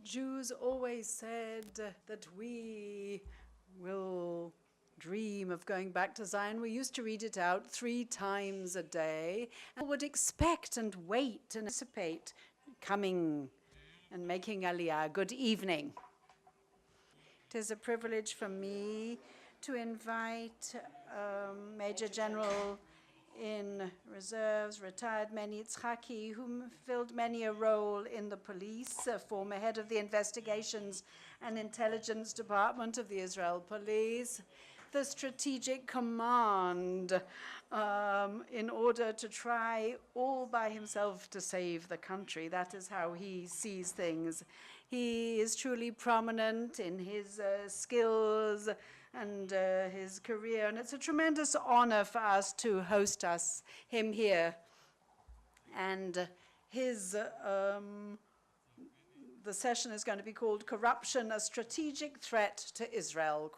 Jews always said that we will dream of going back to Zion. We used to read it out 3 times a day and would expect and wait and anticipate coming and making Aliyah. Good evening. It is a privilege for me to invite Major General in Reserves, retired Meni Yitshaki, who filled many a role in the police, former head of the Investigations and Intelligence Department of the Israel Police, the Strategic Command, in order to try all by himself to save the country. That is how he sees things. He is truly prominent in his skills and his career, and it's a tremendous honor for us to host him here. And the session is going to be called Corruption, a Strategic Threat to Israel, ?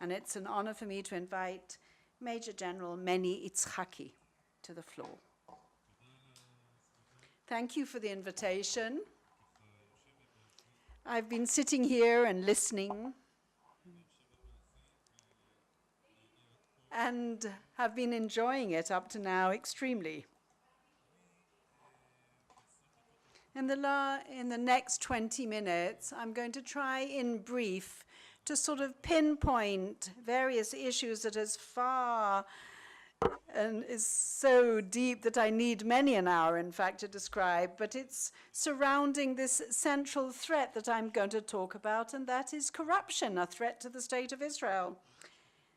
And it's an honor for me to invite Major General Meni Yitshaki to the floor. Thank you for the invitation. I've been sitting here and listening and have been enjoying it up to now extremely. In the next 20 minutes, I'm going to try in brief to sort of pinpoint various issues that is far and is so deep that I need many an hour, in fact, to describe, but it's surrounding this central threat that I'm going to talk about, and that is corruption, a threat to the state of Israel.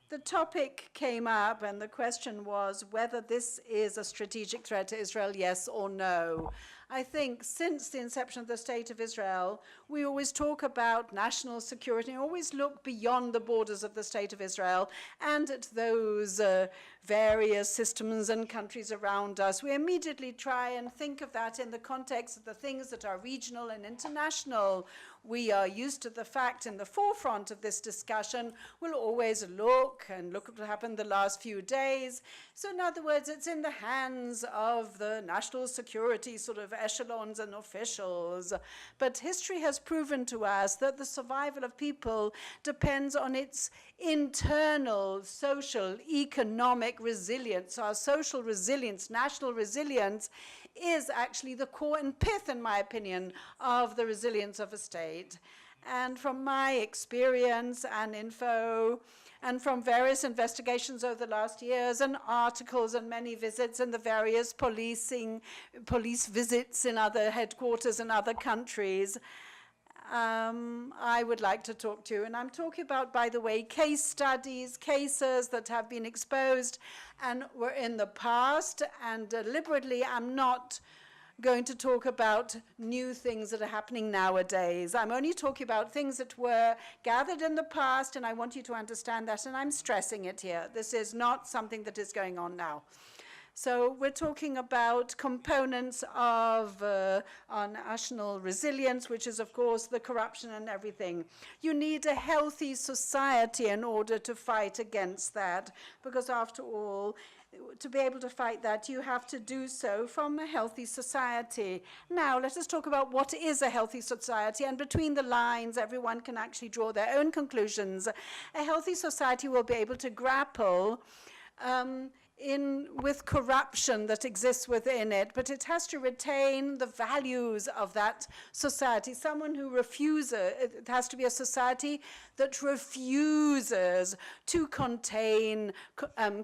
The topic came up, and the question was whether this is a strategic threat to Israel, yes or no. I think since the inception of the State of Israel, we always talk about national security, always look beyond the borders of the State of Israel and at those various systems and countries around us. We immediately try and think of that in the context of the things that are regional and international. We are used to the fact in the forefront of this discussion, we'll always look at what happened the last few days. So in other words, it's in the hands of the national security sort of echelons and officials. But history has proven to us that the survival of people depends on its internal social, economic resilience. Our social resilience, national resilience, is actually the core and pith, in my opinion, of the resilience of a state. And from my experience and info, and from various investigations over the last years and articles and many visits and the various police visits in other headquarters in other countries, I would like to talk to you. And I'm talking about, by the way, case studies, cases that have been exposed and were in the past, and deliberately I'm not going to talk about new things that are happening nowadays. I'm only talking about things that were gathered in the past, and I want you to understand that, and I'm stressing it here. This is not something that is going on now. So we're talking about components of our national resilience, which is, of course, the corruption and everything. You need a healthy society in order to fight against that, because after all, to be able to fight that, you have to do so from a healthy society. Now, let us talk about what is a healthy society, and between the lines, everyone can actually draw their own conclusions. A healthy society will be able to grapple with corruption that exists within it, but it has to retain the values of that society. Someone who refuses, it has to be a society that refuses to contain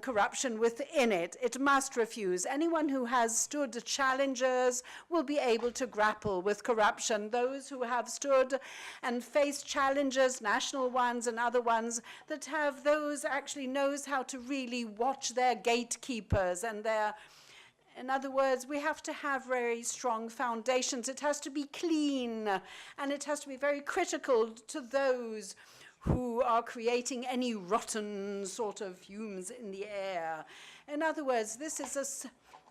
corruption within it. It must refuse. Anyone who has stood challenges will be able to grapple with corruption. Those who have stood and faced challenges, national ones and other ones, that have those actually knows how to really watch their gatekeepers and their. In other words, we have to have very strong foundations. It has to be clean, and it has to be very critical to those who are creating any rotten sort of fumes in the air. In other words,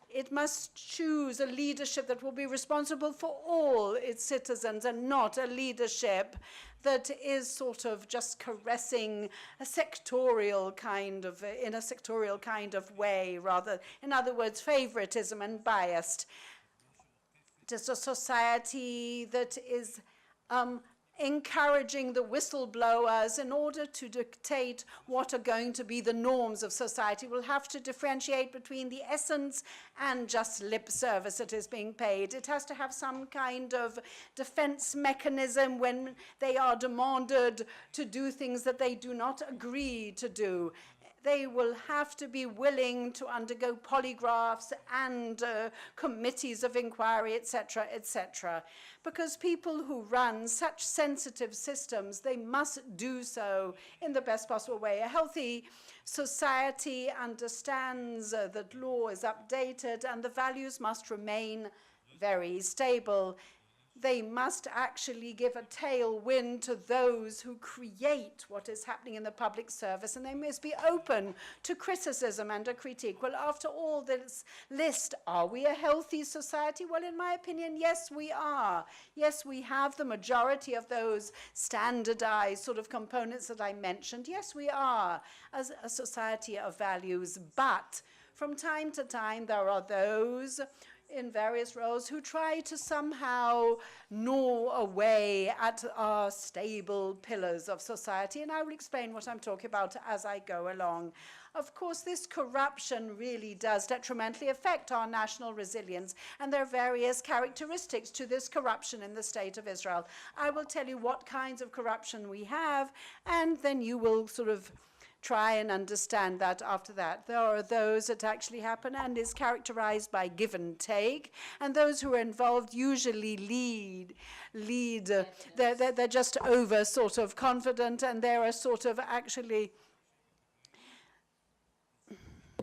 it must choose a leadership that will be responsible for all its citizens, and not a leadership that is sort of just caressing a sectorial kind of, in a sectorial kind of way, rather, in other words, favoritism and biased. It is a society that is encouraging the whistleblowers in order to dictate what are going to be the norms of society. We'll have to differentiate between the essence and just lip service that is being paid. It has to have some kind of defense mechanism when they are demanded to do things that they do not agree to do. They will have to be willing to undergo polygraphs and committees of inquiry, etc., etc. Because people who run such sensitive systems, they must do so in the best possible way. A healthy society understands that law is updated and the values must remain very stable. They must actually give a tailwind to those who create what is happening in the public service, and they must be open to criticism and a critique. Well, after all this list, are we a healthy society? Well, in my opinion, yes, we are. Yes, we have the majority of those standardized sort of components that I mentioned. Yes, we are as a society of values, but from time to time, there are those in various roles who try to somehow gnaw away at our stable pillars of society, and I will explain what I'm talking about as I go along. Of course, this corruption really does detrimentally affect our national resilience, and there are various characteristics to this corruption in the state of Israel. I will tell you what kinds of corruption we have, and then you will sort of try and understand that after that. There are those that actually happen and is characterized by give and take, and those who are involved usually lead. They're just over sort of confident, and they're a sort of actually.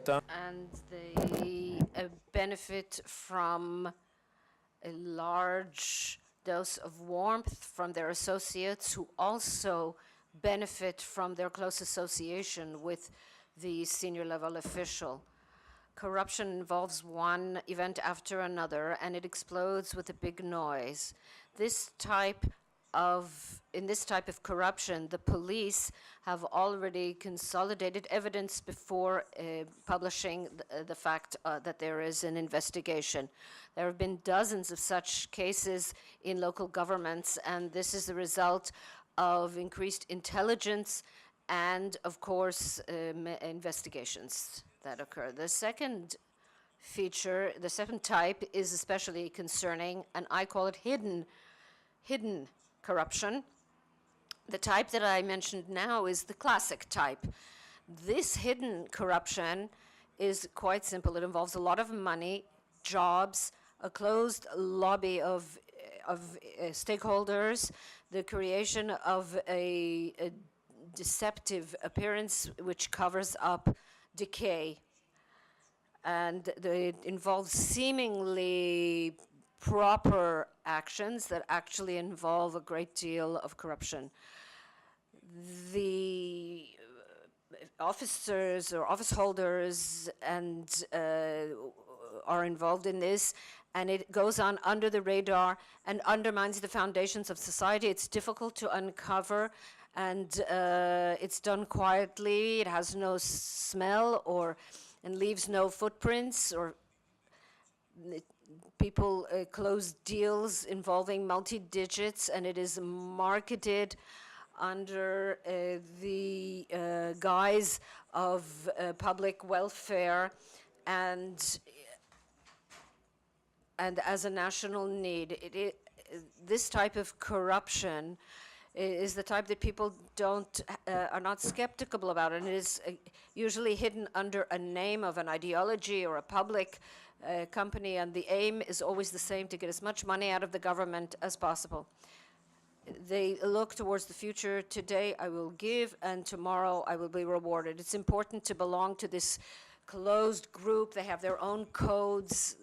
And they benefit from a large dose of warmth from their associates who also benefit from their close association with the senior level official. Corruption involves one event after another, and it explodes with a big noise. In this type of corruption, the police have already consolidated evidence before publishing the fact that there is an investigation. There have been dozens of such cases in local governments, and this is the result of increased intelligence and, of course, investigations that occur. The second feature, the second type, is especially concerning, and I call it hidden corruption. The type that I mentioned now is the classic type. This hidden corruption is quite simple. It involves a lot of money, jobs, a closed lobby of stakeholders, the creation of a deceptive appearance which covers up decay. And it involves seemingly proper actions that actually involve a great deal of corruption. The officers or office holders are involved in this, and it goes on under the radar and undermines the foundations of society. It's difficult to uncover, and it's done quietly. It has no smell and leaves no footprints, or people close deals involving multi-digits, and it is marketed under the guise of public welfare and as a national need. This type of corruption is the type that people are not skeptical about, and it is usually hidden under a name of an ideology or a public company, and the aim is always the same: to get as much money out of the government as possible. They look towards the future. Today I will give, and tomorrow I will be rewarded. It's important to belong to this closed group. They have their own codes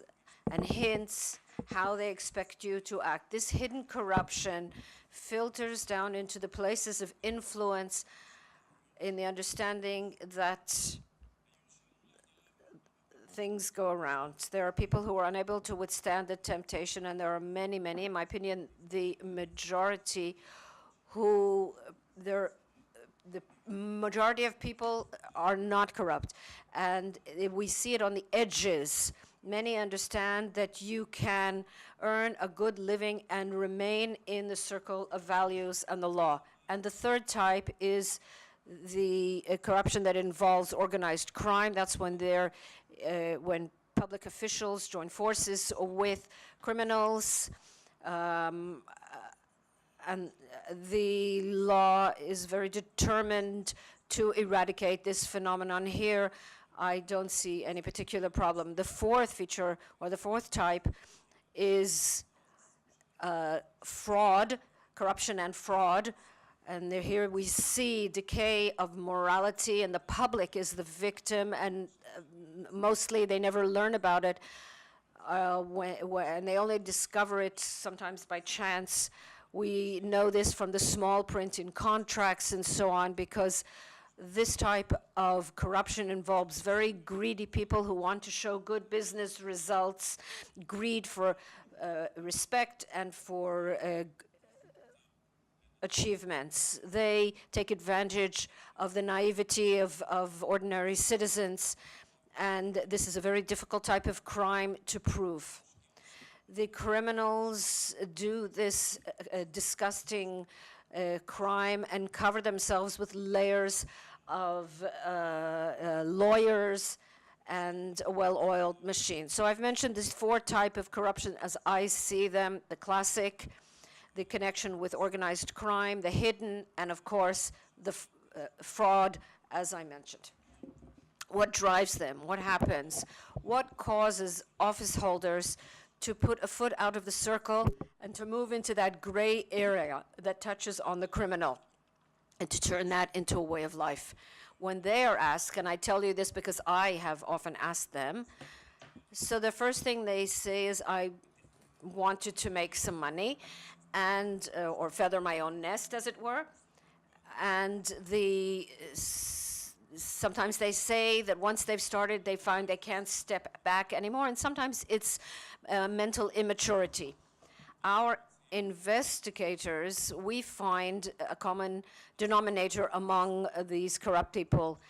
and hints how they expect you to act. This hidden corruption filters down into the places of influence in the understanding that things go around. There are people who are unable to withstand the temptation, and there are many, in my opinion, the majority the majority of people are not corrupt. And we see it on the edges Many understand that you can earn a good living and remain in the circle of values and the law. And the third type is the corruption that involves organized crime. That's when when public officials join forces with criminals, and the law is very determined to eradicate this phenomenon here. I don't see any particular problem. The fourth feature, or the fourth type, is fraud, corruption and fraud. And here we see decay of morality, and the public is the victim, and mostly they never learn about it, and they only discover it sometimes by chance. We know this from the small print in contracts and so on, because this type of corruption involves very greedy people who want to show good business results, greed for respect and for achievements. They take advantage of the naivety of ordinary citizens, and this is a very difficult type of crime to prove. The criminals do this disgusting crime and cover themselves with layers of lawyers and a well-oiled machine. So I've mentioned these four types of corruption as I see them: the classic, the connection with organized crime, the hidden, and of course the fraud, as I mentioned. What drives them? What happens? What causes office holders to put a foot out of the circle and to move into that gray area that touches on the criminal, and to turn that into a way of life? When they are asked, and I tell you this because I have often asked them, so the first thing they say is, I wanted to make some money, and or feather my own nest, as it were. And sometimes they say that once they've started, they find they can't step back anymore, and sometimes it's mental immaturity. Our investigators, we find a common denominator among these corrupt people.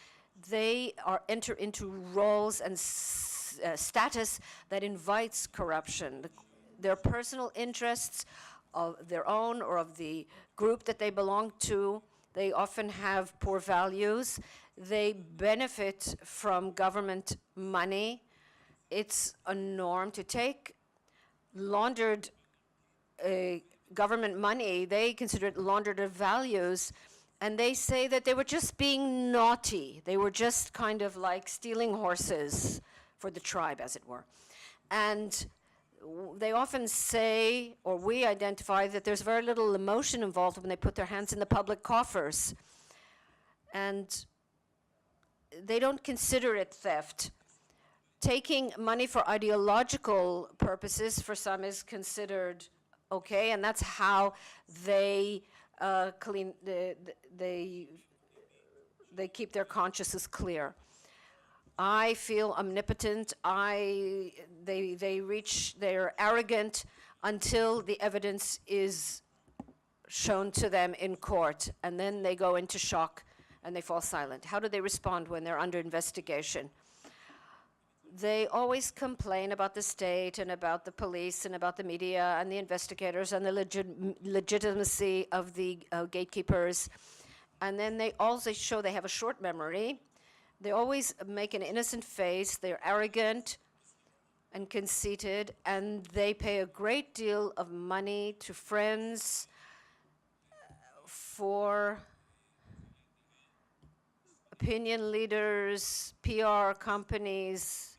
They enter into roles and status that invites corruption. Their personal interests of their own or of the group that they belong to, they often have poor values. They benefit from government money. It's a norm to take laundered government money. They consider it laundered of values, and they say that they were just being naughty. They were just kind of like stealing horses for the tribe, as it were. And they often say, or we identify, that there's very little emotion involved when they put their hands in the public coffers. And they don't consider it theft. Taking money for ideological purposes for some is considered okay, and that's how they they keep their consciences clear. I feel omnipotent. They're arrogant until the evidence is shown to them in court, and then they go into shock and they fall silent. How do they respond when they're under investigation? They always complain about the state and about the police and about the media and the investigators and the legitimacy of the gatekeepers. And then they also show they have a short memory. They always make an innocent face. They're arrogant and conceited, and they pay a great deal of money to friends for opinion leaders, PR companies,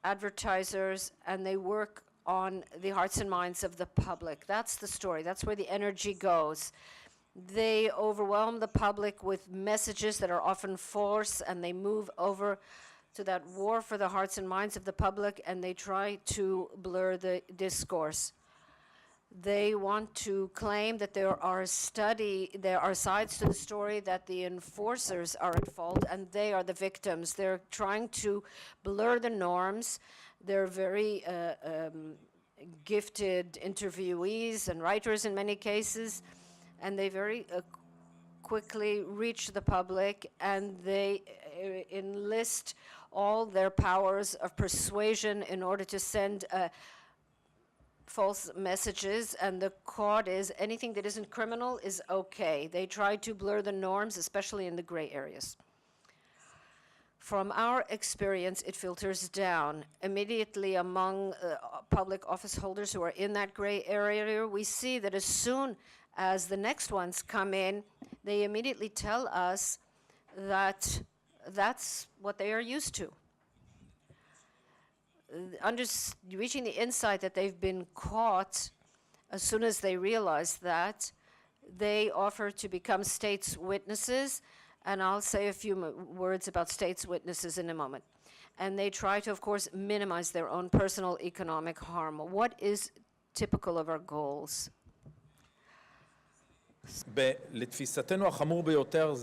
advertisers, and they work on the hearts and minds of the public. That's the story. That's where the energy goes. They overwhelm the public with messages that are often false, and they move over to that war for the hearts and minds of the public, and they try to blur the discourse. They want to claim that there are sides to the story, that the enforcers are at fault and they are the victims. They're trying to blur the norms. They're very gifted interviewees and writers in many cases, and they very quickly reach the public, and they enlist all their powers of persuasion in order to send false messages, and the court is anything that isn't criminal is okay. They try to blur the norms, especially in the gray areas. From our experience, it filters down. Immediately among public office holders who are in that gray area, we see that as soon as the next ones come in, they immediately tell us that that's what they are used to. Reaching the insight that they've been caught, as soon as they realize that, they offer to become state's witnesses, and I'll say a few words about state's witnesses in a moment. And they try to, of course, minimize their own personal economic harm. What is typical of our goals? לתפיסתנו החמור ביותר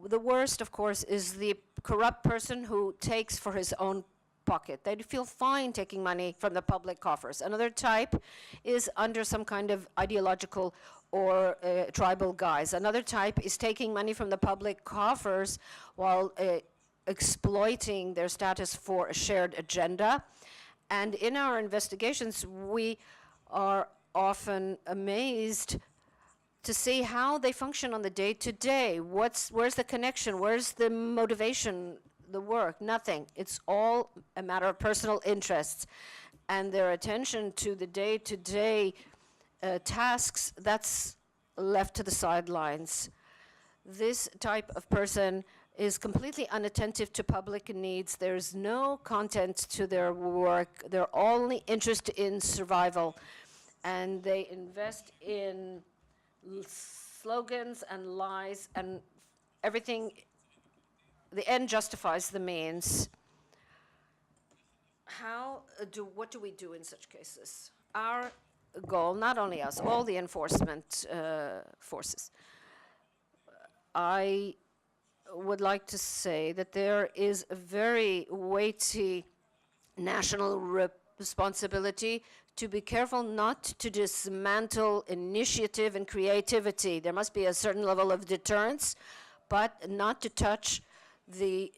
The worst, of course, is the corrupt person who takes for his own pocket. They feel fine taking money from the public coffers. Another type is under some kind of ideological or tribal guise. Another type is taking money from the public coffers while exploiting their status for a shared agenda. And in our investigations, we are often amazed to see how they function on the day-to-day. Where's the connection? Where's the motivation, the work? Nothing. It's all a matter of personal interests. And their attention to the day-to-day tasks, that's left to the sidelines. This type of person is completely unattentive to public needs. There's no content to their work. They're only interested in survival. And they invest in slogans and lies, and everything, the end justifies the means. What do we do in such cases? Our goal, not only us, all the enforcement forces. I would like to say that there is a very weighty national responsibility to be careful not to dismantle initiative and creativity. There must be a certain level of deterrence, but not to touch we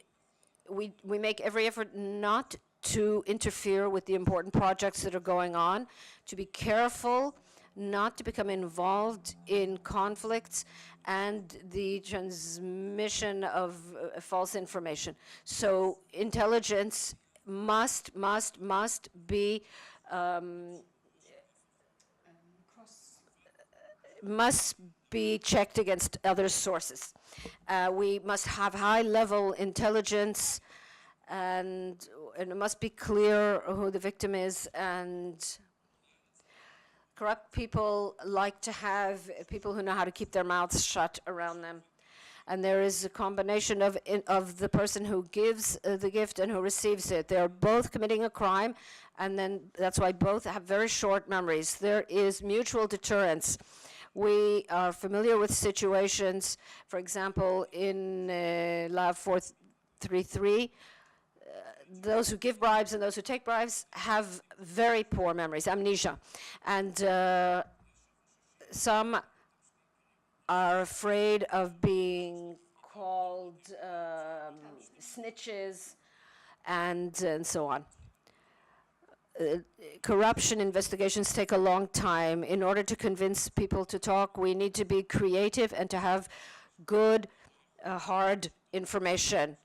make every effort not to interfere with the important projects that are going on, to be careful not to become involved in conflicts and the transmission of false information. So intelligence must be checked against other sources. We must have high-level intelligence, and it must be clear who the victim is, and corrupt people like to have people who know how to keep their mouths shut around them. And there is a combination of the person who gives the gift and who receives it. They're both committing a crime, and then that's why both have very short memories. There is mutual deterrence. We are familiar with situations, for example, in Lab 433, those who give bribes and those who take bribes have very poor memories, amnesia. And some are afraid of being called snitches and so on. Corruption investigations take a long time. In order to convince people to talk, we need to be creative and to have good, hard information.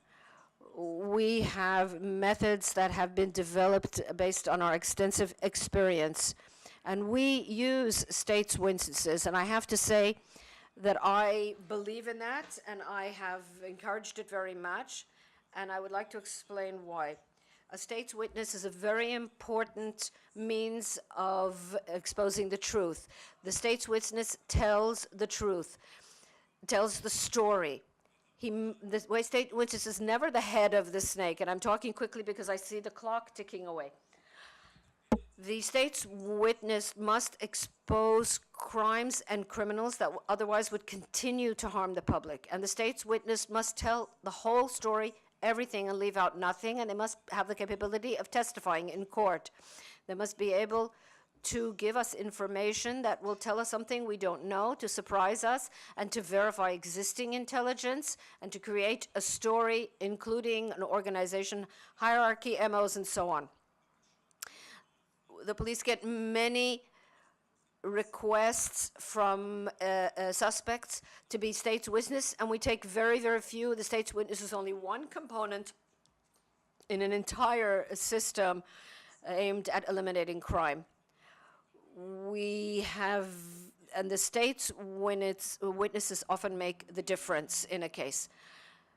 We have methods that have been developed based on our extensive experience. And we use state's witnesses. And I have to say that I believe in that, and I have encouraged it very much. And I would like to explain why. A state's witness is a very important means of exposing the truth. The state's witness tells the truth, tells the story. The way state witness is never the head of the snake, and I'm talking quickly because I see the clock ticking away. The state's witness must expose crimes and criminals that otherwise would continue to harm the public. And the state's witness must tell the whole story, everything, and leave out nothing, and they must have the capability of testifying in court. They must be able to give us information that will tell us something we don't know, to surprise us, and to verify existing intelligence, and to create a story, including an organization, hierarchy, MOs, and so on. The police get many requests from suspects to be state's witness, and we take very, very few. The state's witness is only one component in an entire system aimed at eliminating crime. We have, and the state's witnesses often make the difference in a case.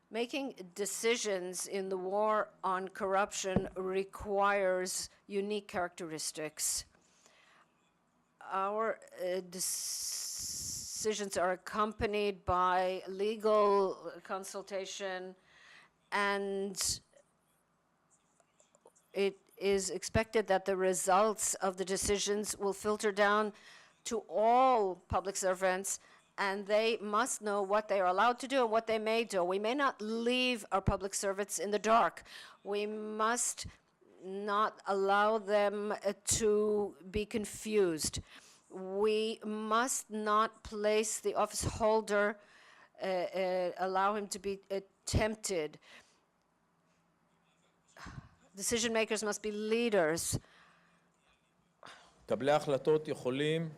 Making decisions in the war on corruption requires unique characteristics. Our decisions are accompanied by legal consultation, and it is expected that the results of the decisions will filter down to all public servants, and they must know what they are allowed to do and what they may do. We may not leave our public servants in the dark. We must not allow them to be confused. We must not place the office holder, allow him to be tempted. Decision makers must be leaders. מקבלי ההחלטות יכולים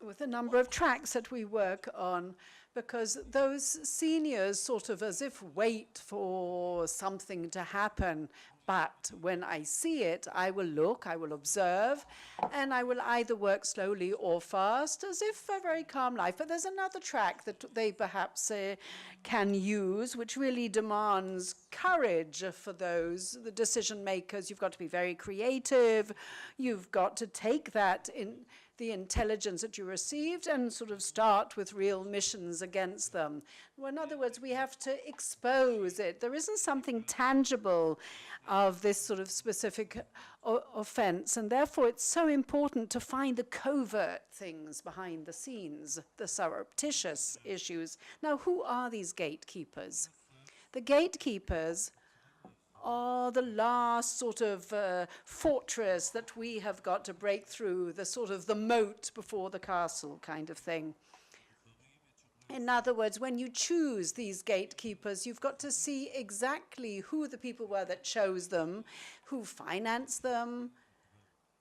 with a number of tracks that we work on, because those seniors sort of as if wait for something to happen. But when I see it, I will look, I will observe, and I will either work slowly or fast, as if a very calm life. But there's another track that they perhaps can use, which really demands courage for those, the decision makers. You've got to be very creative. You've got to take that in the intelligence that you received and sort of start with real missions against them. Well, in other words, we have to expose it. There isn't something tangible of this sort of specific offense, and therefore it's so important to find the covert things behind the scenes, the surreptitious issues. Now, who are these gatekeepers? The gatekeepers are the last sort of fortress that we have got to break through, the sort of the moat before the castle kind of thing. In other words, when you choose these gatekeepers, you've got to see exactly who the people were that chose them, who financed them,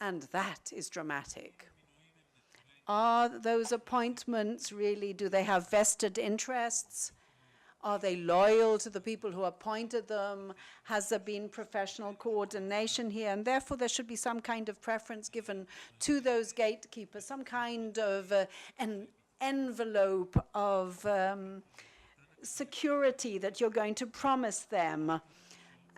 and that is dramatic. Are those appointments really, do they have vested interests? Are they loyal to the people who appointed them? Has there been professional coordination here? And therefore, there should be some kind of preference given to those gatekeepers, some kind of an envelope of security that you're going to promise them.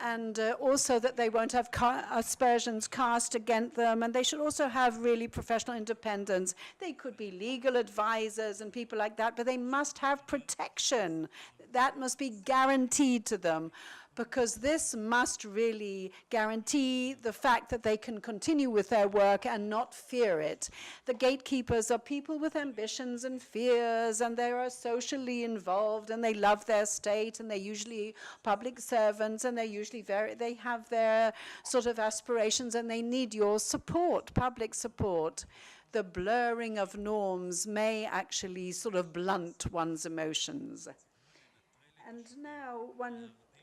And also that they won't have aspersions cast against them, and they should also have really professional independence. They could be legal advisors and people like that, but they must have protection. That must be guaranteed to them, because this must really guarantee the fact that they can continue with their work and not fear it. The gatekeepers are people with ambitions and fears, and they are socially involved, and they love their state, and they're usually public servants, and they're usually they have their sort of aspirations, and they need your support, public support. The blurring of norms may actually sort of blunt one's emotions. And now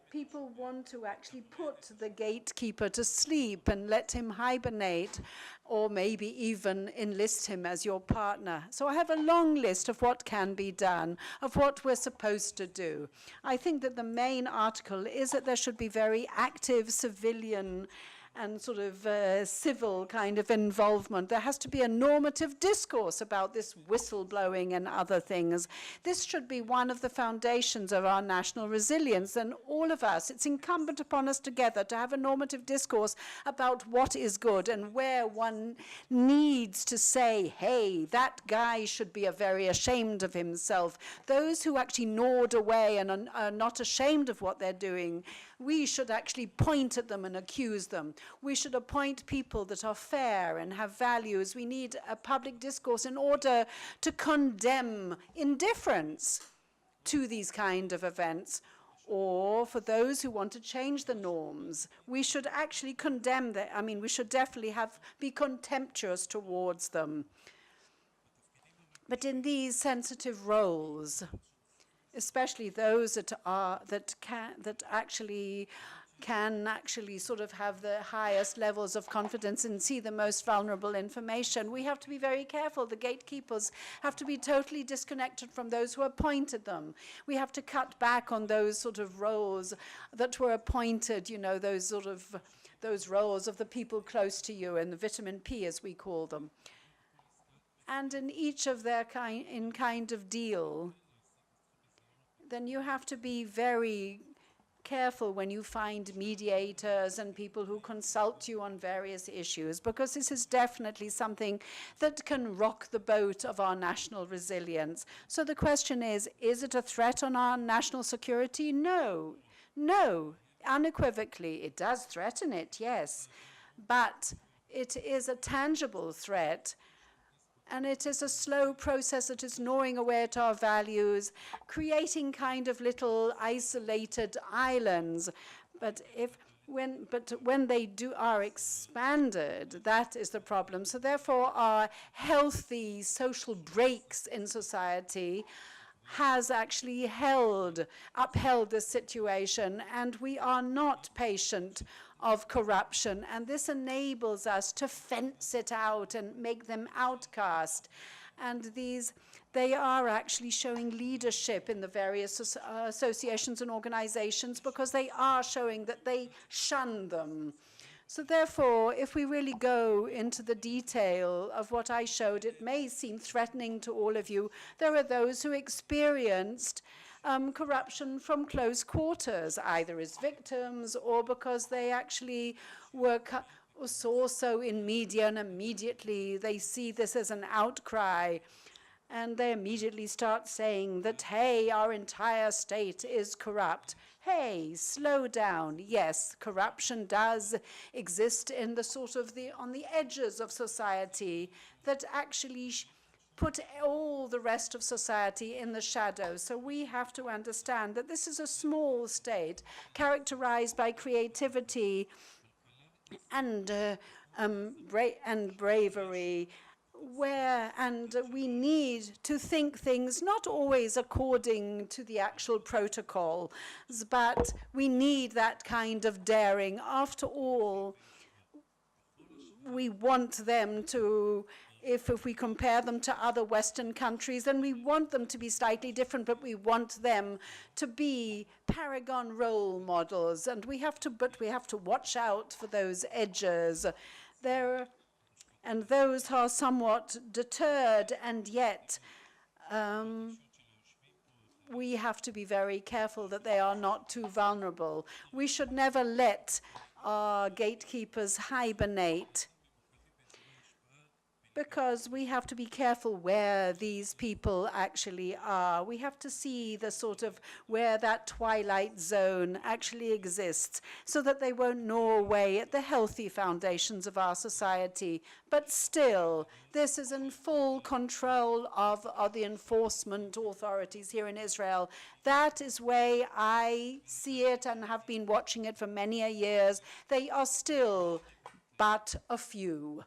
people want to actually put the gatekeeper to sleep and let him hibernate, or maybe even enlist him as your partner. So I have a long list of what can be done, of what we're supposed to do. I think that the main article is that there should be very active civilian and sort of civil kind of involvement. There has to be a normative discourse about this whistleblowing and other things. This should be one of the foundations of our national resilience, and all of us, it's incumbent upon us together to have a normative discourse about what is good and where one needs to say, hey, that guy should be very ashamed of himself. Those who actually gnawed away and are not ashamed of what they're doing, we should actually point at them and accuse them. We should appoint people that are fair and have values. We need a public discourse in order to condemn indifference to these kind of events. or for those who want to change the norms. We should actually condemn them. I mean, we should definitely be contemptuous towards them. But in these sensitive roles, especially those that actually can sort of have the highest levels of confidence and see the most vulnerable information, we have to be very careful. The gatekeepers have to be totally disconnected from those who appointed them. We have to cut back on those sort of roles that were appointed, you know, those roles of the people close to you, and the vitamin P, as we call them. And in each of their kind of deal, then you have to be very careful when you find mediators and people who consult you on various issues, because this is definitely something that can rock the boat of our national resilience. So the question is it a threat on our national security? No, unequivocally. It does threaten it, yes, but it is a tangible threat. And it is a slow process that is gnawing away at our values, creating kind of little isolated islands. But when they are expanded, that is the problem. So therefore, our healthy social breaks in society has actually upheld this situation, and we are not patient of corruption, and this enables us to fence it out and make them outcast. And they are actually showing leadership in the various associations and organizations, because they are showing that they shun them. So therefore, if we really go into the detail of what I showed, it may seem threatening to all of you. There are those who experienced corruption from close quarters, either as victims or because they actually saw so in media, and immediately they see this as an outcry, and they immediately start saying that, hey, our entire state is corrupt. Hey, slow down. Yes, corruption does exist in on the edges of society that actually put all the rest of society in the shadows. So we have to understand that this is a small state characterized by creativity and bravery, and we need to think things not always according to the actual protocols, but we need that kind of daring. After all, we want them to, if we compare them to other Western countries, then we want them to be slightly different, but we want them to be paragon role models, and we have to watch out for those edges. And those are somewhat deterred, and yet we have to be very careful that they are not too vulnerable. We should never let our gatekeepers hibernate, because we have to be careful where these people actually are. We have to see the sort of where that twilight zone actually exists, so that they won't gnaw away at the healthy foundations of our society. But still, this is in full control of the enforcement authorities here in Israel. That is way I see it and have been watching it for many years. They are still but a few.